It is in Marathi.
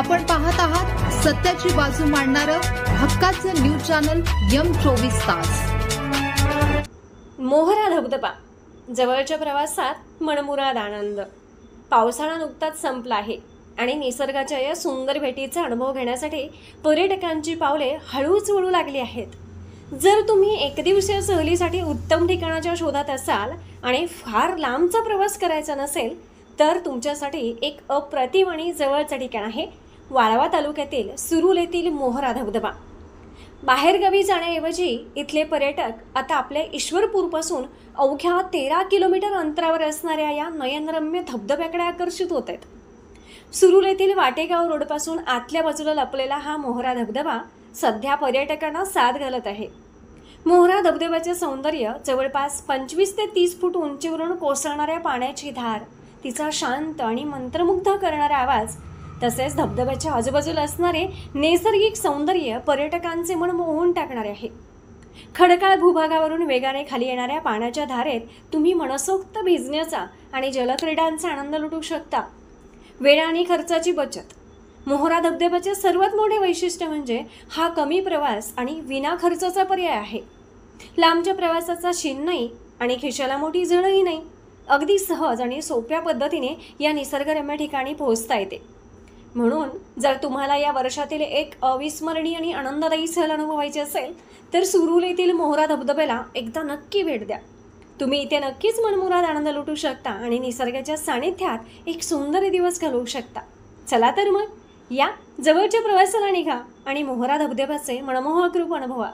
आपण पाहत आहात सत्याची बाजू मांडणारं हक्काचं न्यूज चॅनल M24 तास। मोहरा धबधबा, जवळच्या प्रवासात मनमुराद आनंद। पावसाळा नुकताच संपला आहे आणि निसर्गाच्या या सुंदर भेटीचा अनुभव घेण्यासाठी पर्यटकांची पावले हळूच वळू लागली आहेत। जर तुम्ही एकदिवसीय सहलीसाठी उत्तम ठिकाणाच्या शोधात असाल आणि फार लांबचा प्रवास करायचा नसेल तर तुमच्यासाठी एक अप्रतिम आणि जवळचं ठिकाण आहे वाळवा तालुक्यातील सुरूल येथील मोहरा धबधबा। बाहेरगावी जाण्याऐवजी इथले पर्यटक आता आपल्या ईश्वरपूरपासून अवघ्या 13 किलोमीटर अंतरावर असणाऱ्या या नयनरम्य धबधब्याकडे आकर्षित होत आहेत। सुरूल येथील वाटेगाव रोडपासून आतल्या बाजूला लपलेला हा मोहरा धबधबा सध्या पर्यटकांना साथ घालत आहे। मोहरा धबधब्याचे सौंदर्य जवळपास 25 ते 30 फूट उंचीवरून कोसळणाऱ्या पाण्याची धार, तिचा शांत आणि मंत्रमुग्ध करणारा आवाज, तसेच धबधब्याच्या आजूबाजूला असणारे नैसर्गिक सौंदर्य पर्यटकांचे मन मोहून टाकणारे आहे। खडकाळ भूभागावरून वेगाने खाली येणाऱ्या पाण्याच्या धारेत तुम्ही मनसोक्त भिजण्याचा आणि जलक्रीडांचा आनंद लुटू शकता। वेळ आणि खर्चाची बचत। मोहरा धबधब्याचे सर्वात मोठे वैशिष्ट्य म्हणजे हा कमी प्रवास आणि विना खर्चाचा पर्याय आहे। लांबच्या प्रवासाचा शीण नाही आणि खिशाला मोठी झणही नाही। अगदी सहज आणि सोप्या पद्धतीने या निसर्गरम्य ठिकाणी पोहोचता येते। म्हणून जर तुम्हाला या वर्षातील एक अविस्मरणीय आणि आनंददायी सहल अनुभवायची असेल तर सुरूल येथील मोहरा धबधब्याला एकदा नक्की भेट द्या। तुम्ही इथे नक्कीच मनमुराद आनंद लुटू शकता आणि निसर्गाच्या सानिध्यात एक सुंदर दिवस घालवू शकता। चला तर मग या जवळच्या प्रवासाला निघा आणि मोहरा धबधब्याचे मनमोहक रूप अनुभवा।